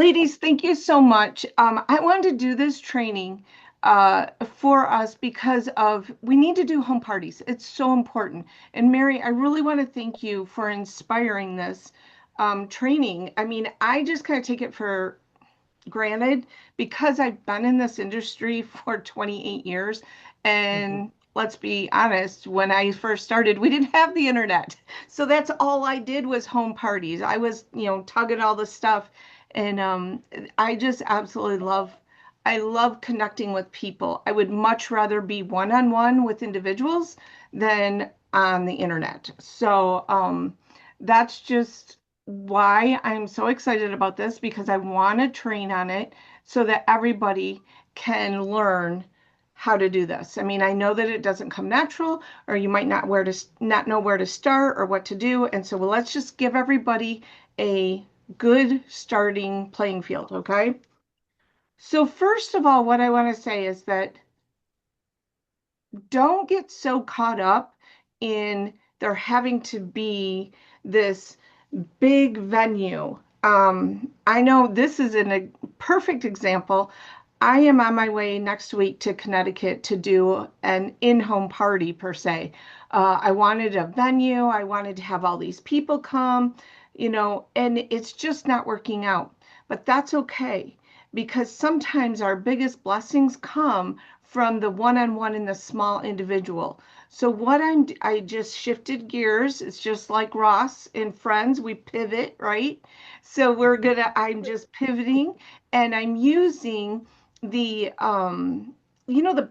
Ladies, thank you so much. I wanted to do this training for us because of we need to do home parties. It's so important. And Mary, I really want to thank you for inspiring this training. I mean, I just kind of take it for granted because I've been in this industry for 28 years. Mhm. And let's be honest, when I first started, we didn't have the internet. So that's all I did was home parties. I was, tugging all the stuff. And I just absolutely I love connecting with people. I would much rather be one-on-one with individuals than on the internet. So that's just why I'm so excited about this because I want to train on it so that everybody can learn how to do this. I mean, I know that it doesn't come natural, or you might not know where to start or what to do, and so well, let's just give everybody a good starting playing field, okay? So first of all, what I want to say is that don't get so caught up in there having to be this big venue. I know this is a perfect example. I am on my way next week to Connecticut to do an in-home party per se. I wanted a venue. I wanted to have all these people come, and it's just not working out. But that's okay because sometimes our biggest blessings come from the one-on-one and the small individual. So I just shifted gears. It's just like Ross and Friends, we pivot, right? So I'm just pivoting and I'm using the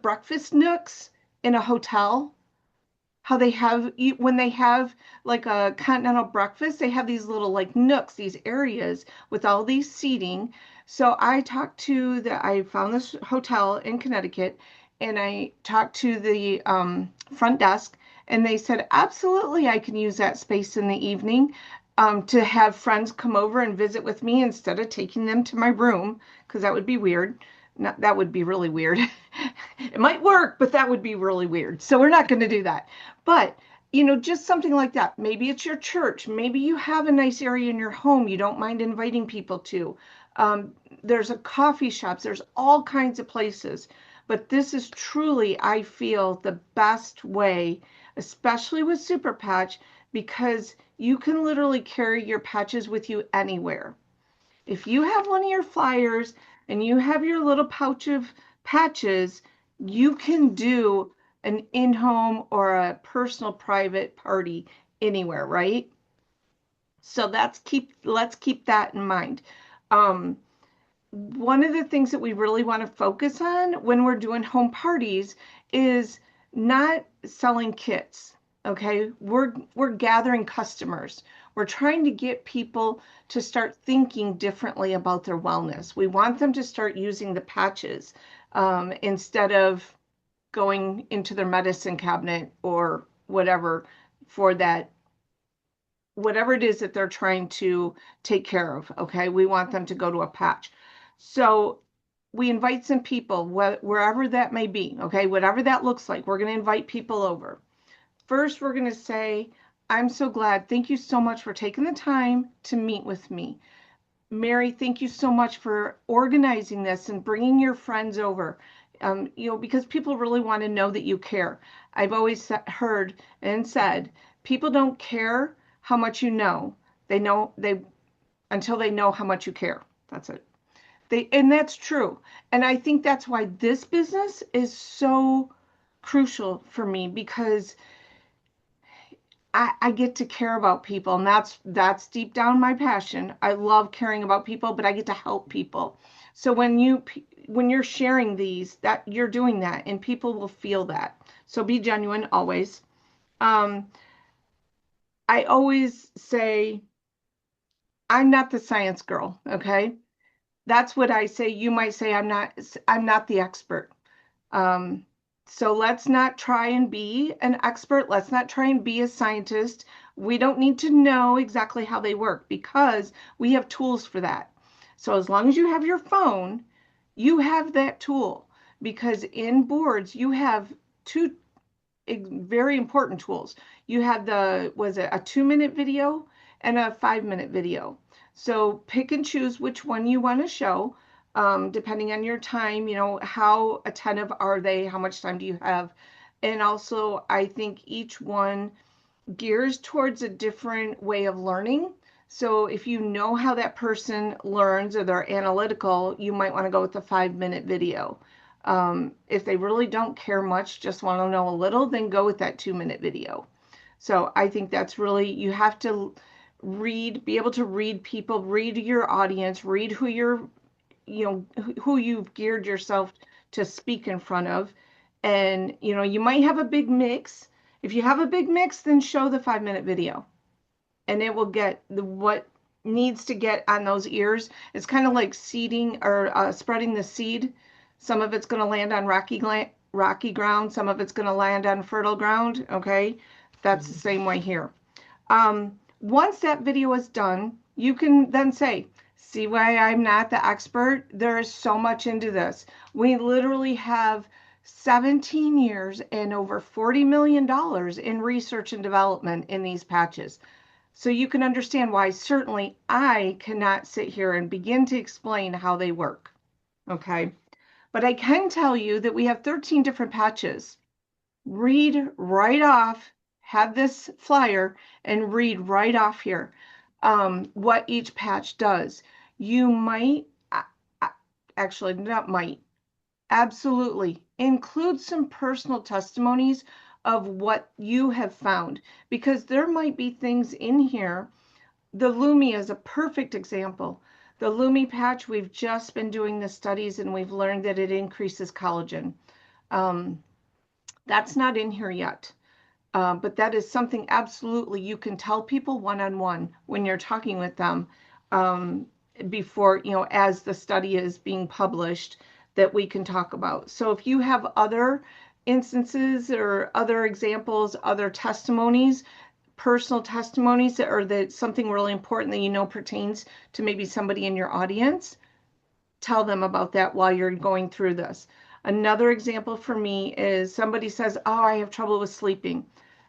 breakfast nooks in a hotel, how they have when they have like a continental breakfast, they have these little like nooks, these areas with all these seating. So I found this hotel in Connecticut and I talked to the front desk and they said, absolutely, I can use that space in the evening to have friends come over and visit with me instead of taking them to my room, because that would be weird. Not, that would be really weird. It might work, but that would be really weird. So we're not going to do that. But, just something like that. Maybe it's your church. Maybe you have a nice area in your home you don't mind inviting people to. There's a coffee shops. There's all kinds of places. But this is truly, I feel, the best way, especially with Super Patch, because you can literally carry your patches with you anywhere. If you have one of your flyers and you have your little pouch of patches, you can do an in-home or a personal private party anywhere, right? So let's keep that in mind. Um, One of the things that we really want to focus on when we're doing home parties is not selling kits. Okay, we're gathering customers. We're trying to get people to start thinking differently about their wellness. We want them to start using the patches instead of going into their medicine cabinet or whatever for that, whatever it is that they're trying to take care of. Okay, we want them to go to a patch. So we invite some people, wherever that may be. Okay, whatever that looks like, we're going to invite people over. First, we're going to say, I'm so glad. Thank you so much for taking the time to meet with me. Mary, thank you so much for organizing this and bringing your friends over. Because people really want to know that you care. I've always heard and said, people don't care how much you know. They know they until they know how much you care. That's it. And that's true. And I think that's why this business is so crucial for me because I get to care about people, and that's deep down my passion. I love caring about people, but I get to help people. So when you're sharing these, that you're doing that, and people will feel that. So be genuine always. Um, I always say I'm not the science girl. Okay, that's what I say. You might say I'm not the expert. Um, so let's not try and be an expert. Let's not try and be a scientist. We don't need to know exactly how they work because we have tools for that. So as long as you have your phone, you have that tool because in boards you have two very important tools. You have was it a 2-minute video and a 5-minute video. So pick and choose which one you want to show, depending on your time, how attentive are they? How much time do you have? And also, I think each one gears towards a different way of learning. So if you know how that person learns or they're analytical, you might want to go with the 5-minute video. If they really don't care much, just want to know a little, then go with that 2-minute video. So I think that's really, you have to be able to read people, read your audience, read who who you've geared yourself to speak in front of. And, you might have a big mix. If you have a big mix, then show the 5-minute video and it will get what needs to get on those ears. It's kind of like seeding or spreading the seed. Some of it's going to land on rocky ground. Some of it's going to land on fertile ground. Okay. That's the same way here. Once that video is done, you can then say, see why I'm not the expert? There is so much into this. We literally have 17 years and over $40 million in research and development in these patches. So you can understand why certainly I cannot sit here and begin to explain how they work. Okay. But I can tell you that we have 13 different patches. Read right off, have this flyer and read right off here what each patch does. You might, actually not might, absolutely include some personal testimonies of what you have found, because there might be things in here. The Lumi is a perfect example. The Lumi patch, we've just been doing the studies and we've learned that it increases collagen. That's not in here yet. But that is something absolutely you can tell people one-on-one when you're talking with them before, as the study is being published, that we can talk about. So if you have other instances or other examples, other testimonies, personal testimonies that something really important that pertains to maybe somebody in your audience, tell them about that while you're going through this. Another example for me is somebody says, oh, I have trouble with sleeping.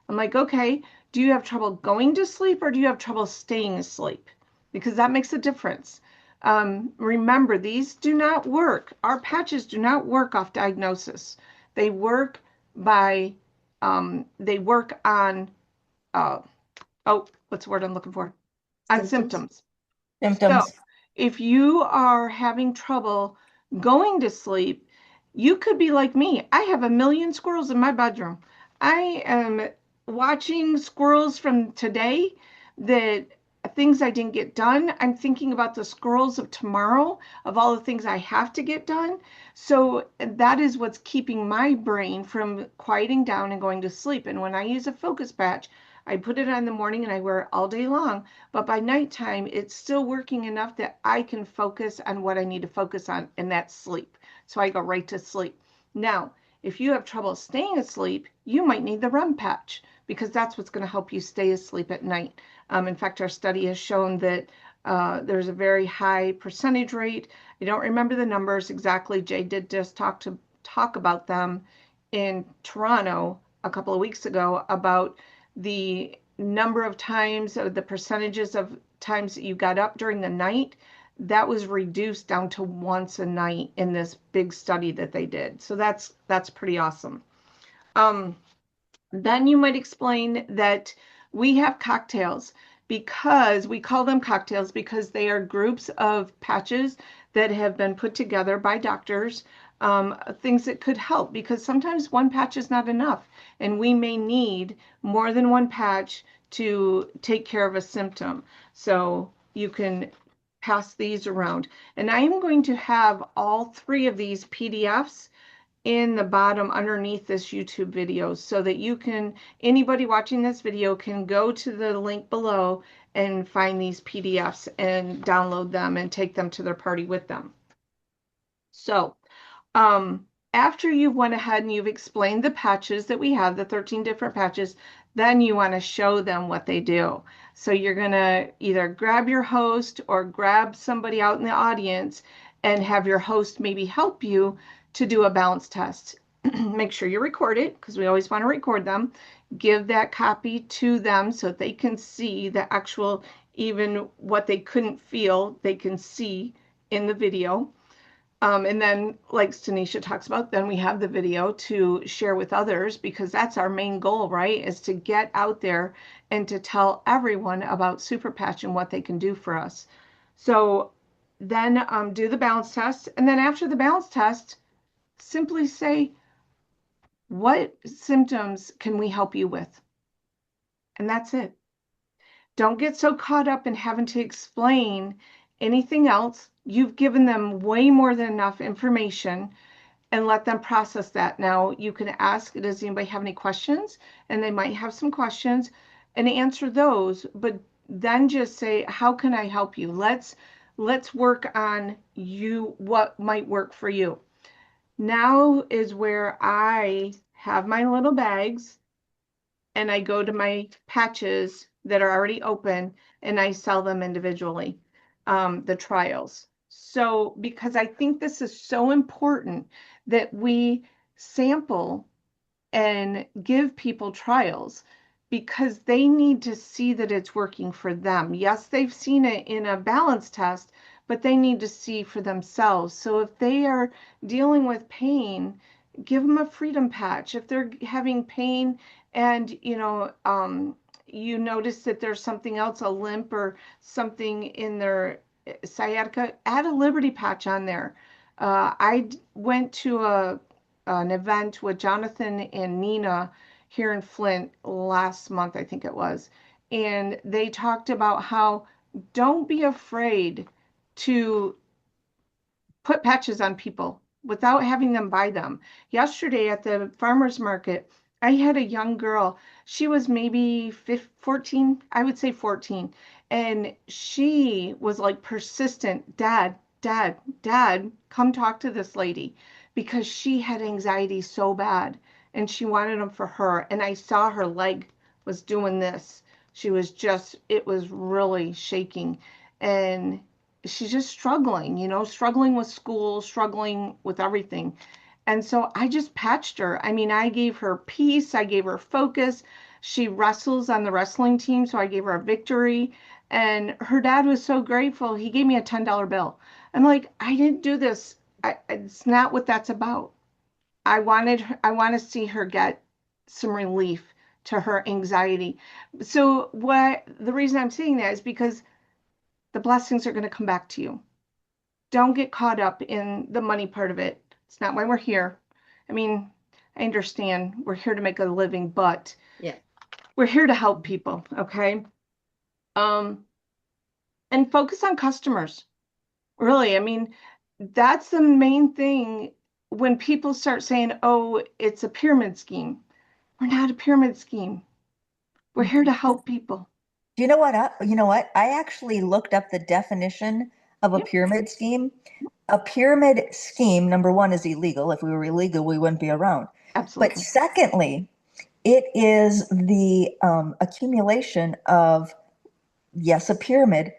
I'm like, okay, do you have trouble going to sleep or do you have trouble staying asleep? Because that makes a difference. Remember, these do not work. Our patches do not work off diagnosis. They work by, they work on, what's the word I'm looking for? On symptoms. So if you are having trouble going to sleep, you could be like me. I have 1,000,000 squirrels in my bedroom. I am watching squirrels from today, that things I didn't get done. I'm thinking about the squirrels of tomorrow, of all the things I have to get done. So that is what's keeping my brain from quieting down and going to sleep. And when I use a focus patch, I put it on in the morning and I wear it all day long, but by nighttime, it's still working enough that I can focus on what I need to focus on, and that's sleep. So I go right to sleep. Now, if you have trouble staying asleep, you might need the REM patch, because that's what's going to help you stay asleep at night. In fact, our study has shown that there's a very high percentage rate. I don't remember the numbers exactly. Jay did just talk about them in Toronto a couple of weeks ago, about the number of times, or the percentages of times that you got up during the night. That was reduced down to once a night in this big study that they did. So that's pretty awesome. Then you might explain that we have cocktails, because we call them cocktails because they are groups of patches that have been put together by doctors, things that could help, because sometimes one patch is not enough and we may need more than one patch to take care of a symptom. So you can pass these around. And I am going to have all 3 of these PDFs in the bottom underneath this YouTube video, so that anybody watching this video can go to the link below and find these PDFs and download them and take them to their party with them. So after you've went ahead and you've explained the patches that we have, the 13 different patches, then you want to show them what they do. So you're going to either grab your host or grab somebody out in the audience and have your host maybe help you to do a balance test. Make sure you record it, because we always want to record them. Give that copy to them so that they can see the actual even what they couldn't feel, they can see in the video. And then, like Tanisha talks about, then we have the video to share with others because that's our main goal, right? Is to get out there and to tell everyone about Super Patch and what they can do for us. So then do the balance test. And then after the balance test, simply say, what symptoms can we help you with? And that's it. Don't get so caught up in having to explain anything else. You've given them way more than enough information and let them process that. Now, you can ask, does anybody have any questions? And they might have some questions and answer those, but then just say, how can I help you? Let's work on you, what might work for you. Now is where I have my little bags and I go to my patches that are already open and I sell them individually, the trials. So, because I think this is so important that we sample and give people trials because they need to see that it's working for them. Yes, they've seen it in a balance test, but they need to see for themselves. So if they are dealing with pain, give them a freedom patch. If they're having pain and you notice that there's something else, a limp or something in their sciatica, add a Liberty patch on there. I went to an event with Jonathan and Nina here in Flint last month, I think it was. And they talked about how don't be afraid to put patches on people without having them buy them. Yesterday at the farmer's market, I had a young girl. She was maybe 14, I would say 14. And she was like persistent, Dad, Dad, Dad, come talk to this lady because she had anxiety so bad and she wanted them for her. And I saw her leg was doing this. She was just, it was really shaking. And she's just struggling, struggling with school, struggling with everything. And so I just patched her. I mean, I gave her peace, I gave her focus. She wrestles on the wrestling team, so I gave her a victory. And her dad was so grateful. He gave me a $10 bill. I'm like, I didn't do this. It's not what that's about. I want to see her get some relief to her anxiety. So what the reason I'm saying that is because the blessings are going to come back to you. Don't get caught up in the money part of it. It's not why we're here. I mean, I understand we're here to make a living, but Yeah. we're here to help people, okay? And focus on customers. Really, I mean, that's the main thing when people start saying, "Oh, it's a pyramid scheme." We're not a pyramid scheme. We're here to help people. Do you know what? You know what? I actually looked up the definition of a Yep, pyramid scheme. A pyramid scheme, number one, is illegal. If we were illegal, we wouldn't be around. But absolutely. secondly, it is the accumulation of, yes, a pyramid,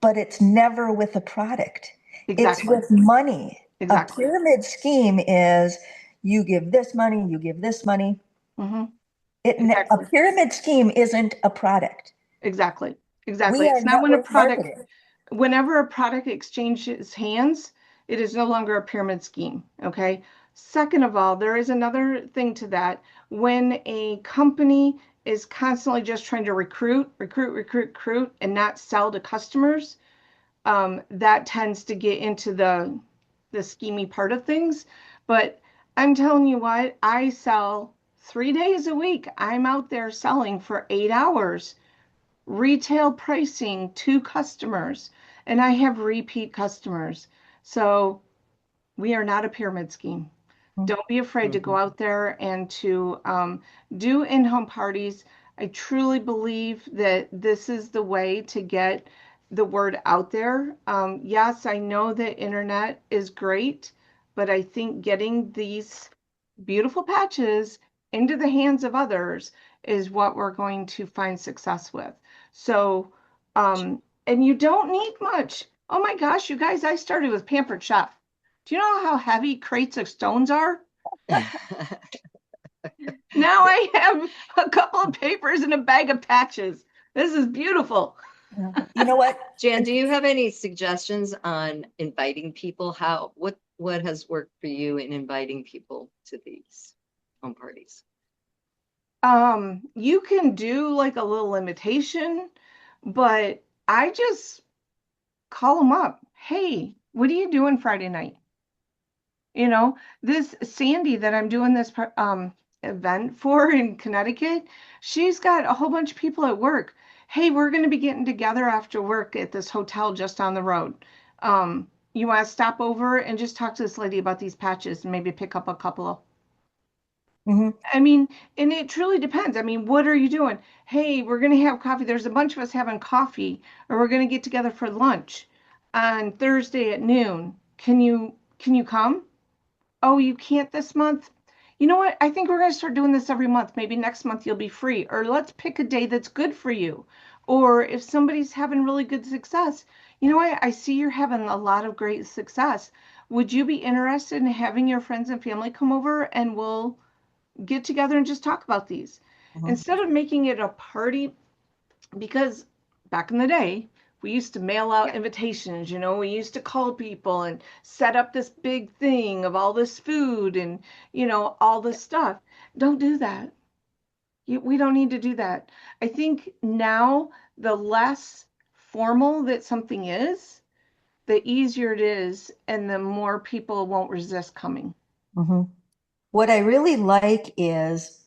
but it's never with a product. It's Exactly. with money. A Exactly. pyramid scheme is you give this money, you give this money. Hmm. A Exactly. pyramid scheme isn't a product. Exactly. We Exactly. are It's not when a network product marketing. whenever a product exchanges hands, it is no longer a pyramid scheme. Okay. Second of all, there is another thing to that. When a company is constantly just trying to recruit, and not sell to customers, that tends to get into the schemy part of things. But I'm telling you what, I sell 3 days a week. I'm out there selling for 8 hours retail pricing to customers, and I have repeat customers. So we are not a pyramid scheme. Don't be afraid to go out there and to do in-home parties. I truly believe that this is the way to get the word out there. Yes, I know that internet is great, but I think getting these beautiful patches into the hands of others is what we're going to find success with. So, and you don't need much. Oh my gosh, you guys, I started with Pampered Chef. Do you know how heavy crates of stones are? Now I have a couple of papers and a bag of patches. This is beautiful. Yeah. You know what? Jan, do you have any suggestions on inviting people? What has worked for you in inviting people to these home parties? You can do like a little invitation, but I just call them up. Hey, what are you doing Friday night? You know, this Sandy that I'm doing this event for in Connecticut, she's got a whole bunch of people at work. Hey, we're going to be getting together after work at this hotel just on the road. You want to stop over and just talk to this lady about these patches and maybe pick up a couple of. Hmm. I mean, and it truly depends. I mean, what are you doing? Hey, we're going to have coffee. There's a bunch of us having coffee, or we're going to get together for lunch on Thursday at noon. Can you come? Oh, you can't this month? You know what? I think we're going to start doing this every month. Maybe next month you'll be free. Or let's pick a day that's good for you. Or if somebody's having really good success, you know what? I see you're having a lot of great success. Would you be interested in having your friends and family come over and we'll get together and just talk about these? Hmm. Instead of making it a party, because back in the day, we used to mail out Yeah. invitations, we used to call people and set up this big thing of all this food and, all this stuff. Don't do that. We don't need to do that. I think now the less formal that something is, the easier it is, and the more people won't resist coming. Hmm. What I really like is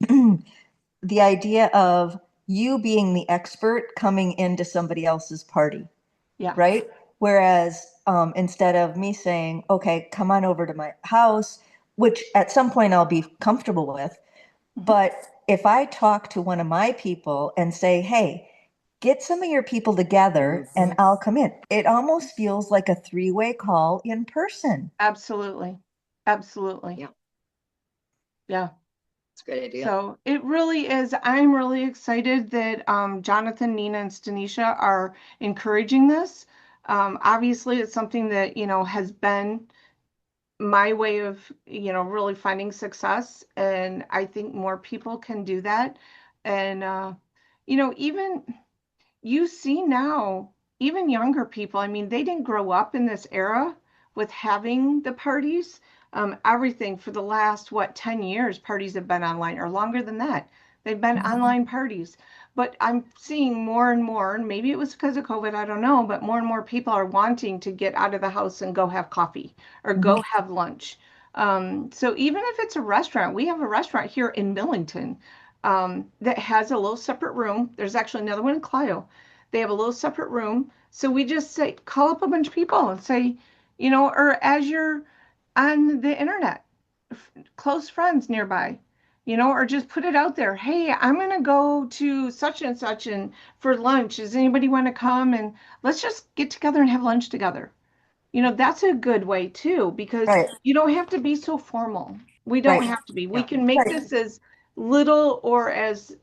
the idea of you being the expert coming into somebody else's party, Yeah. right? Whereas instead of me saying, okay, come on over to my house, which at some point I'll be comfortable with, Mhm. but if I talk to one of my people and say, hey, get some of your people together and I'll come in, it almost feels like a three-way call in person. Absolutely. Absolutely. Yeah, Yeah. it's a great idea. So it really is. I'm really excited that Jonathan, Nina, and Stanisha are encouraging this. Obviously, it's something that, has been my way of, really finding success. And I think more people can do that. And, even you see now, even younger people, I mean, they didn't grow up in this era with having the parties. Everything for the last, 10 years, parties have been online or longer than that. They've been online parties. But I'm seeing more and more, and maybe it was because of COVID, I don't know, but more and more people are wanting to get out of the house and go have coffee or go have lunch. So even if it's a restaurant, we have a restaurant here in Millington that has a little separate room. There's actually another one in Clio. They have a little separate room. So we just say, call up a bunch of people and say, or as you're on the internet, close friends nearby, or just put it out there. Hey, I'm going to go to such and such and for lunch. Does anybody want to come? And let's just get together and have lunch together. That's a good way too, because Right, you don't have to be so formal. We don't right, have to be. We Yeah. can make right. this as little or as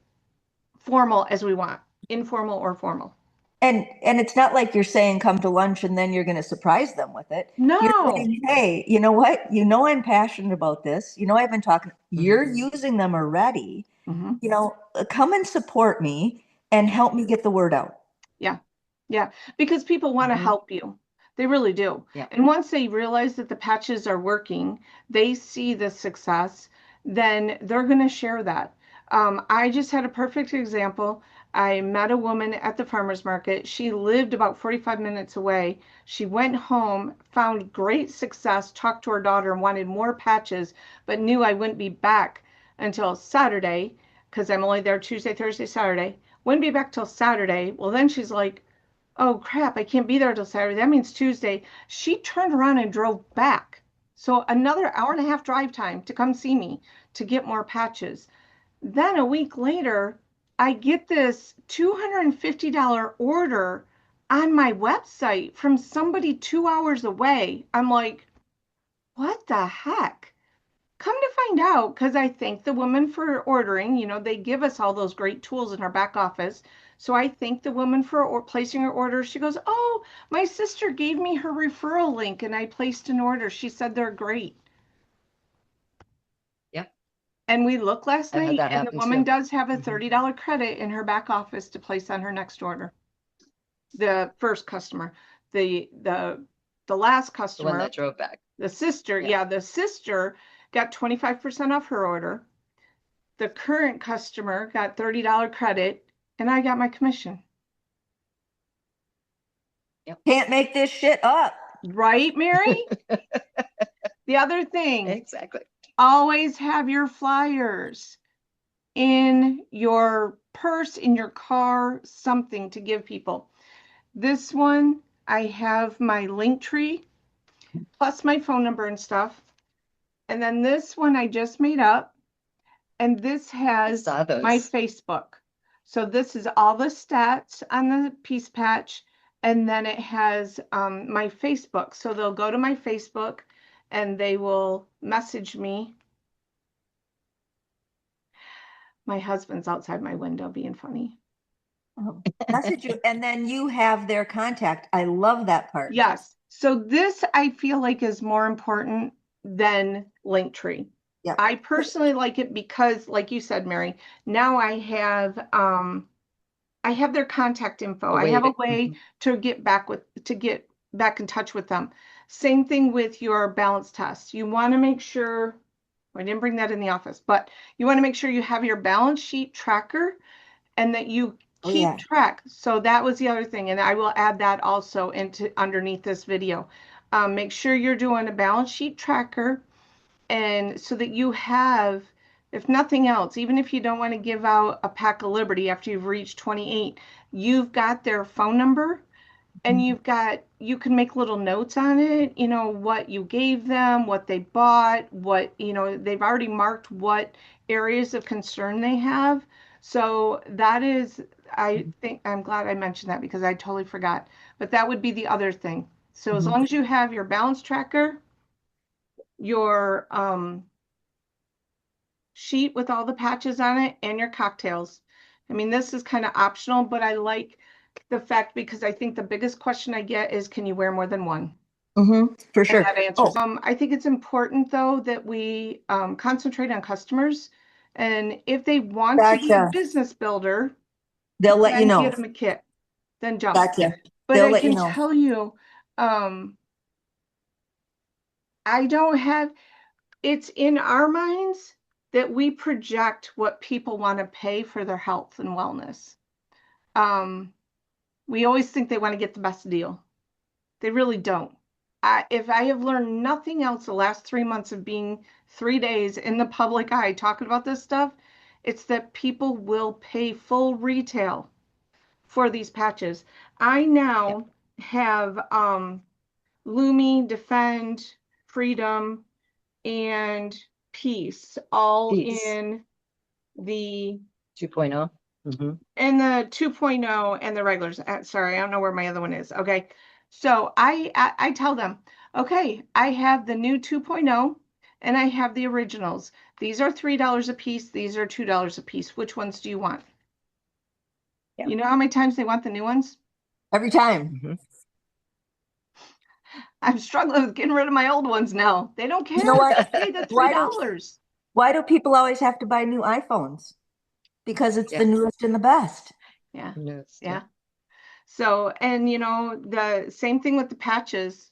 formal as we want, informal or formal. And it's not like you're saying come to lunch and then you're going to surprise them with it. You're No. saying, hey, you know what? You know I'm passionate about this. You know I've been talking. Mhm. You're using them already. Hmm. Come and support me and Yeah. help me get the word out. Yeah. Yeah. Because people want to Mhm. help you. They really do. Yeah. And once they realize that the patches are working, they see the success, then they're going to share that. I just had a perfect example. I met a woman at the farmer's market. She lived about 45 minutes away. She went home, found great success, talked to her daughter, and wanted more patches, but knew I wouldn't be back until Saturday because I'm only there Tuesday, Thursday, Saturday. Wouldn't be back till Saturday. Well, then she's like, oh crap, I can't be there till Saturday. That means Tuesday. She turned around and drove back. So another hour and a half drive time to come see me to get more patches. Then a week later, I get this $250 order on my website from somebody 2 hours away. I'm like, what the heck? Come to find out, because I thank the woman for ordering. They give us all those great tools in our back office. So I thank the woman for placing her order. She goes, oh, my sister gave me her referral link and I placed an order. She said they're great. Yeah. And we looked last I've had night, that and the happen woman too. does have a Mhm. $30 credit in her back office to place on her next order. the first customer. The last The one customer, that drove back. the sister, Yeah. the sister got 25% off her order. The current customer got $30 credit, and I got my commission. Can't make this shit up. Right, Mary? The other thing, Exactly. always have your flyers in your purse, in your car, something to give people. This one, I have my link tree, plus my phone number and stuff. And then this one I just made up. And this has saw those. my Facebook. So this is all the stats on the piece patch. And then it has my Facebook. So they'll go to my Facebook and they will message me. My husband's outside my window being funny. Message you, and then you have their contact. I love that part. Yes. So this I feel like is more important than Linktree. Yeah. I personally like it because, like you said, Mary, now I have their contact info. I have a way to get back in touch with them. Same thing with your balance test. You want to make sure, I didn't bring that in the office, but you want to make sure you have your balance sheet tracker and that you keep track. So that was the other thing. And I will add that also into underneath this video. Make sure you're doing a balance sheet tracker, and so that you have, if nothing else, even if you don't want to give out a pack of Liberty after you've reached 28, you've got their phone number and you can make little notes on it, what you gave them, what they bought, they've already marked what areas of concern they have. So that is, I think, I'm glad I mentioned that because I totally forgot, but that would be the other thing. So as long as you have your balance tracker, your sheet with all the patches on it, and your cocktails. I mean, this is kind of optional, but I like the fact because I think the biggest question I get is, can you wear more than one? For sure. And that answers. I think it's important though that we concentrate on customers, and if they want to be a business builder, they'll let you know. Get them a kit, then jump. Gotcha. But They'll I let can you know. tell you, I don't have. It's in our minds that we project what people want to pay for their health and wellness. We always think they want to get the best deal. They really don't. If I have learned nothing else the last 3 months of being 3 days in the public eye talking about this stuff, it's that people will pay full retail for these patches. I now have Lumi, Defend, Freedom, and Peace all in the 2.0. And the 2.0 and the regulars. Sorry, I don't know where my other one is. Okay. So I tell them, okay, I have the new 2.0 and I have the originals. These are $3 a piece. These are $2 a piece. Which ones do you want? Yeah. You know how many times they want the new ones? Every time. I'm struggling with getting rid of my old ones now. They don't care. You know what? They pay the $3. Why do people always have to buy new iPhones? Because it's the newest and the best. Yeah. Yeah. So, and the same thing with the patches,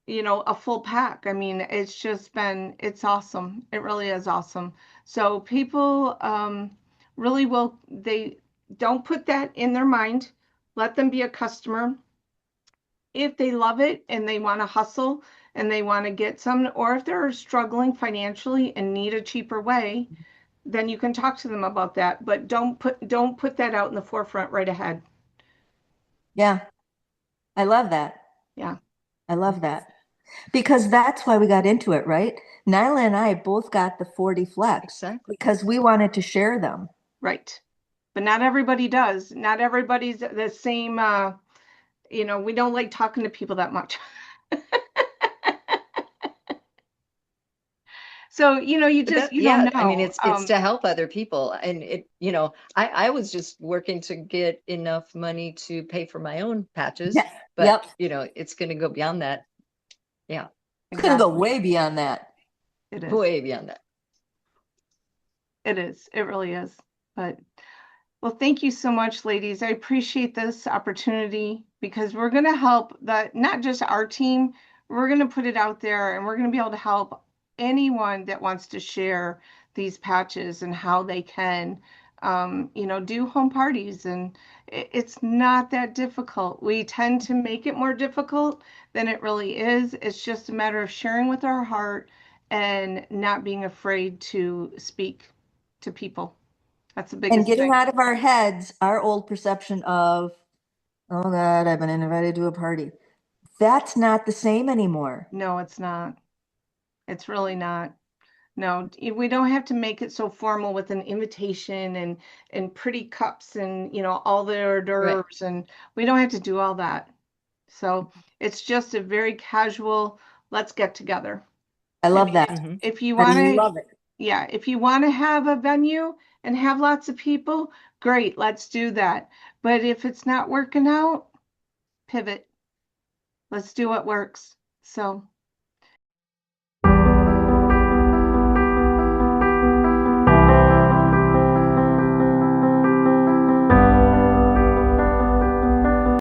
a full pack. I mean, it's awesome. It really is awesome. So people really they don't put that in their mind. Let them be a customer. If they love it and they want to hustle and they want to get some, or if they're struggling financially and need a cheaper way, then you can talk to them about that. But don't put that out in the forefront right ahead. Yeah. I love that. Yeah. I love that. Because that's why we got into it, right? Nyla and I both got the 40 Flex because we wanted to share them. Right. But not everybody does. Not everybody's the same. We don't like talking to people that much. So, you don't know. I mean, it's to help other people. And I was just working to get enough money to pay for my own patches, but it's going to go beyond that. Yeah. It's going to go way beyond that. It is. Way beyond that. It is. It really is. But Well, thank you so much, ladies. I appreciate this opportunity because we're going to help not just our team, we're going to put it out there and we're going to be able to help anyone that wants to share these patches and how they can, do home parties. And it's not that difficult. We tend to make it more difficult than it really is. It's just a matter of sharing with our heart and not being afraid to speak to people. That's the And biggest getting thing. out of our heads our old perception of, oh God, I've been invited to a party. That's not the same anymore. No, it's not. It's really not. No, we don't have to make it so formal with an invitation and pretty cups and all the hors Right. d'oeuvres, and we don't have to do all that. So it's just a very casual, let's get together. I I love mean, that. if you I want to, love it. yeah, if you want to have a venue and have lots of people, great, let's do that. But if it's not working out, pivot. Let's do what works. So